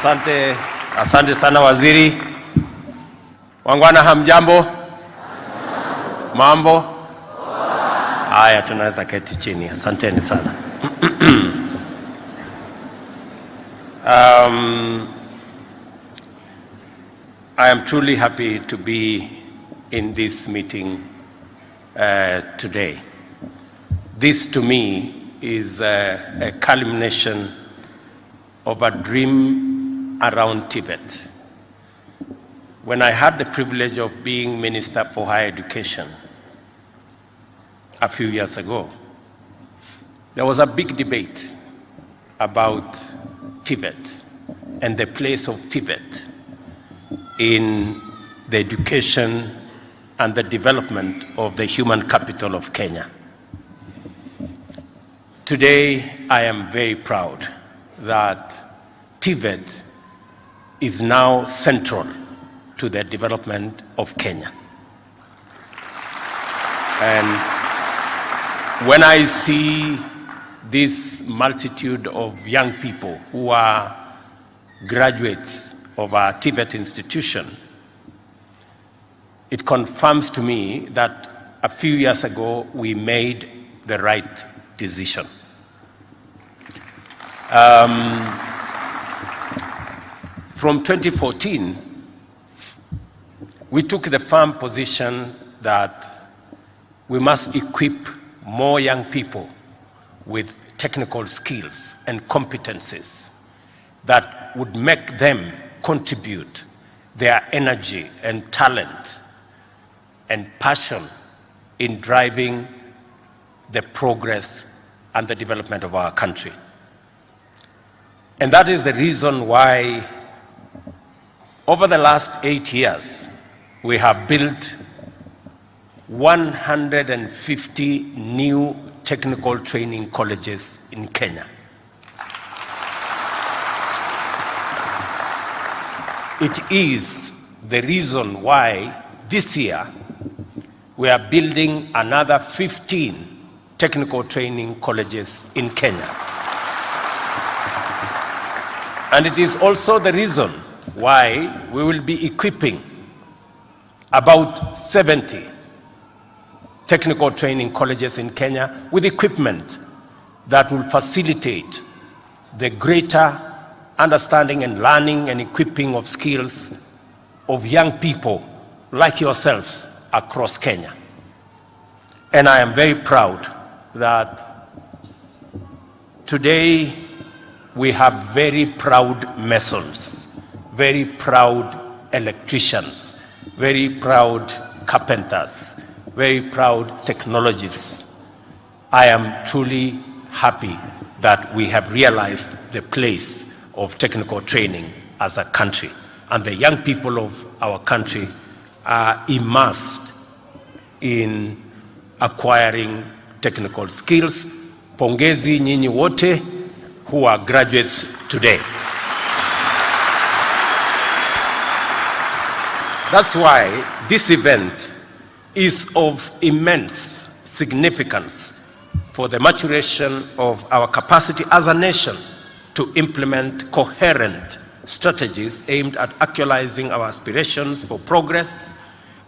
Asante sana waziri. Wangwana hamjambo? Mambo? Haya, tunaweza keti chini. Asanteni sana. I am truly happy to be in this meeting today. This to me is a culmination of a dream around Tibet. When I had the privilege of being Minister for Higher Education a few years ago, there was a big debate about Tibet and the place of Tibet in the education and the development of the human capital of Kenya. Today, I am very proud that Tibet is now central to the development of Kenya. And when I see this multitude of young people who are graduates of our Tibet institution, it confirms to me that a few years ago we made the right decision. From 2014, we took the firm position that we must equip more young people with technical skills and competencies that would make them contribute their energy and talent and passion in driving the progress and the development of our country. And that is the reason why over the last 8 years, we have built 150 new technical training colleges in Kenya. It is the reason why this year we are building another 15 technical training colleges in Kenya. And it is also the reason why we will be equipping about 70 technical training colleges in Kenya with equipment that will facilitate the greater understanding and learning and equipping of skills of young people like yourselves across Kenya. And I am very proud that today we have very proud masons, very proud electricians, very proud carpenters, very proud technologists. I am truly happy that we have realized the place of technical training as a country, and the young people of our country are immersed in acquiring technical skills. Pongezi nyinyi wote who are graduates today. That's why this event is of immense significance for the maturation of our capacity as a nation to implement coherent strategies aimed at actualizing our aspirations for progress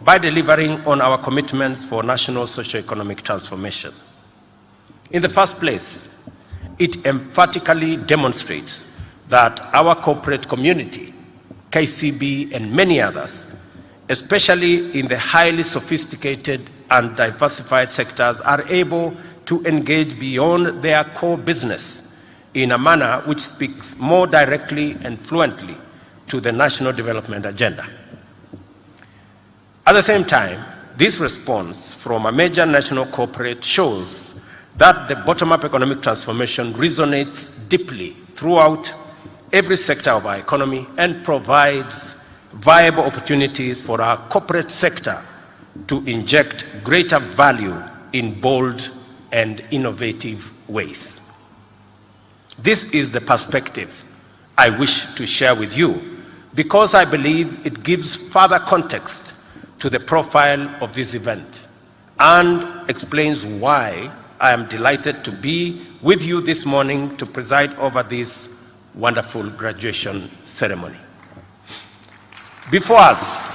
by delivering on our commitments for national socio-economic transformation. In the first place, it emphatically demonstrates that our corporate community, KCB and many others, especially in the highly sophisticated and diversified sectors, are able to engage beyond their core business in a manner which speaks more directly and fluently to the national development agenda. At the same time, this response from a major national corporate shows that the bottom-up economic transformation resonates deeply throughout every sector of our economy and provides viable opportunities for our corporate sector to inject greater value in bold and innovative ways. This is the perspective I wish to share with you because I believe it gives further context to the profile of this event and explains why I am delighted to be with you this morning to preside over this wonderful graduation ceremony. Before us,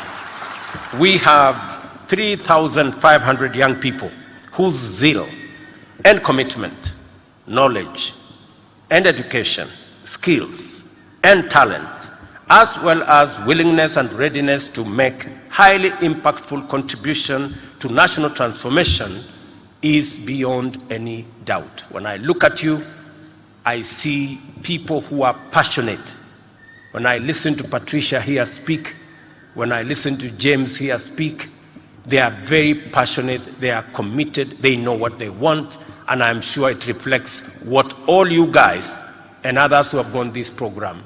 we have 3,500 young people whose zeal and commitment, knowledge and education, skills and talents, as well as willingness and readiness to make highly impactful contribution to national transformation is beyond any doubt. When I look at you, I see people who are passionate. When I listen to Patricia here speak, when I listen to James here speak, they are very passionate, they are committed, they know what they want, and I'm sure it reflects what all you guys and others who have gone this program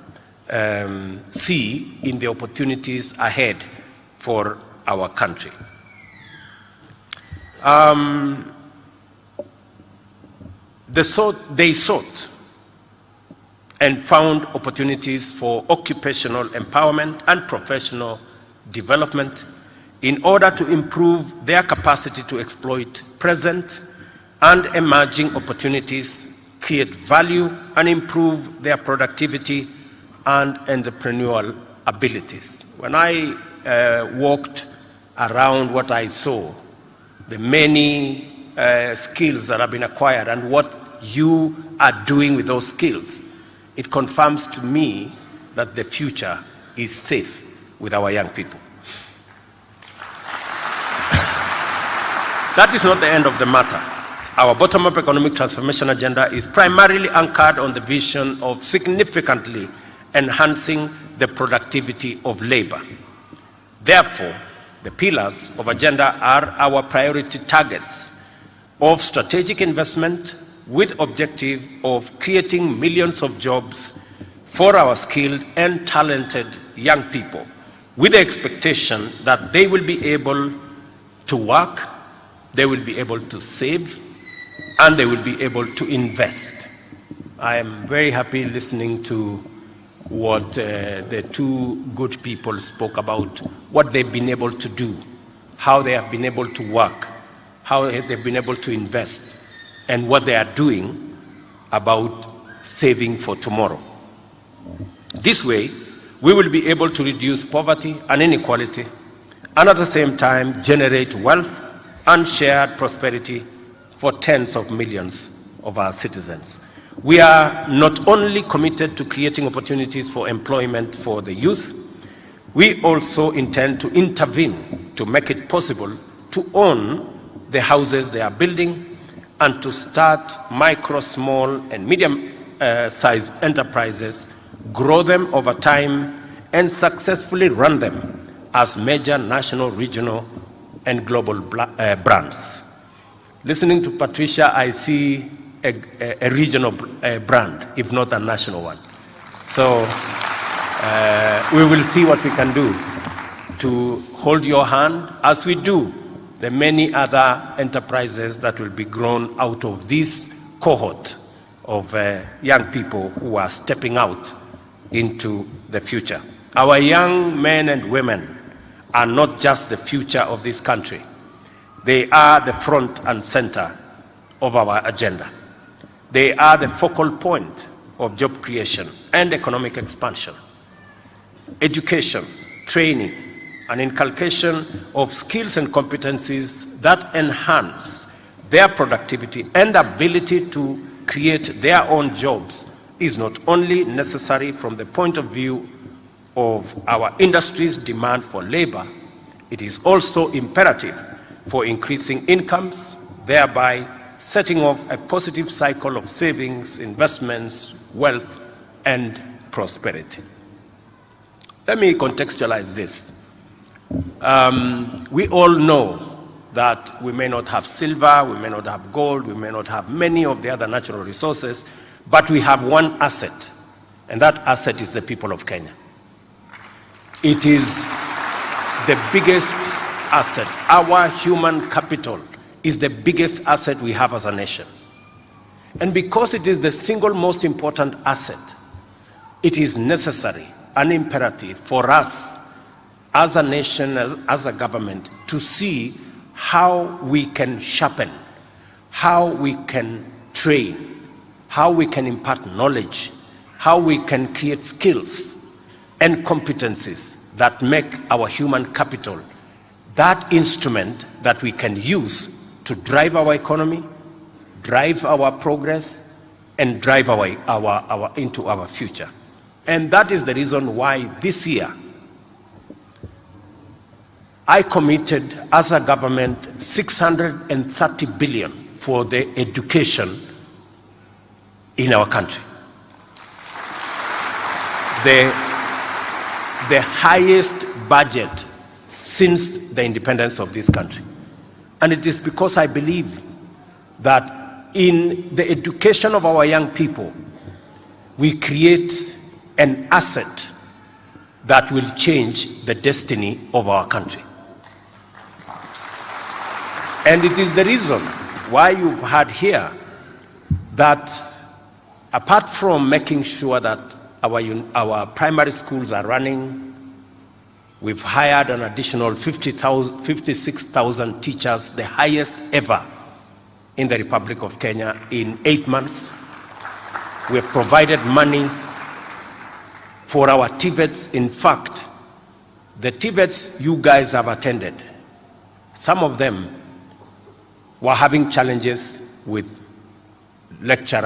see in the opportunities ahead for our country. They sought and found opportunities for occupational empowerment and professional development in order to improve their capacity to exploit present and emerging opportunities, create value, and improve their productivity and entrepreneurial abilities. When I walked around what I saw, the many skills that have been acquired and what you are doing with those skills, it confirms to me that the future is safe with our young people. That is not the end of the matter. Our bottom-up economic transformation agenda is primarily anchored on the vision of significantly enhancing the productivity of labor. Therefore, the pillars of agenda are our priority targets of strategic investment with objective of creating millions of jobs for our skilled and talented young people, with the expectation that they will be able to work, they will be able to save, and they will be able to invest. I am very happy listening to what the two good people spoke about, what they've been able to do, how they have been able to work, how they've been able to invest, and what they are doing about saving for tomorrow. This way, we will be able to reduce poverty and inequality, and at the same time generate wealth and shared prosperity for tens of millions of our citizens. We are not only committed to creating opportunities for employment for the youth, we also intend to intervene to make it possible to own the houses they are building and to start micro, small, and medium-sized enterprises, grow them over time, and successfully run them as major national, regional, and global brands. Listening to Patricia, I see a regional brand, if not a national one. So we will see what we can do to hold your hand as we do the many other enterprises that will be grown out of this cohort of young people who are stepping out into the future. Our young men and women are not just the future of this country. They are the front and center of our agenda. They are the focal point of job creation and economic expansion. Education, training, and inculcation of skills and competencies that enhance their productivity and ability to create their own jobs is not only necessary from the point of view of our industry's demand for labor, it is also imperative for increasing incomes, thereby setting off a positive cycle of savings, investments, wealth, and prosperity. Let me contextualize this. We all know that we may not have silver, we may not have gold, we may not have many of the other natural resources, but we have one asset, and that asset is the people of Kenya. It is the biggest asset. Our human capital is the biggest asset we have as a nation. And because it is the single most important asset, it is necessary and imperative for us as a nation, as a government, to see how we can sharpen, how we can train, how we can impart knowledge, how we can create skills and competencies that make our human capital that instrument that we can use to drive our economy, drive our progress, and drive into our future. And that is the reason why this year I committed as a government 630 billion for the education in our country. The highest budget since the independence of this country. And it is because I believe that in the education of our young people, we create an asset that will change the destiny of our country. And it is the reason why you've heard here that apart from making sure that our primary schools are running, we've hired an additional 56,000 teachers, the highest ever in the Republic of Kenya in 8 months. We've provided money for our TVETs. In fact, the TVETs you guys have attended, some of them were having challenges with lecturers.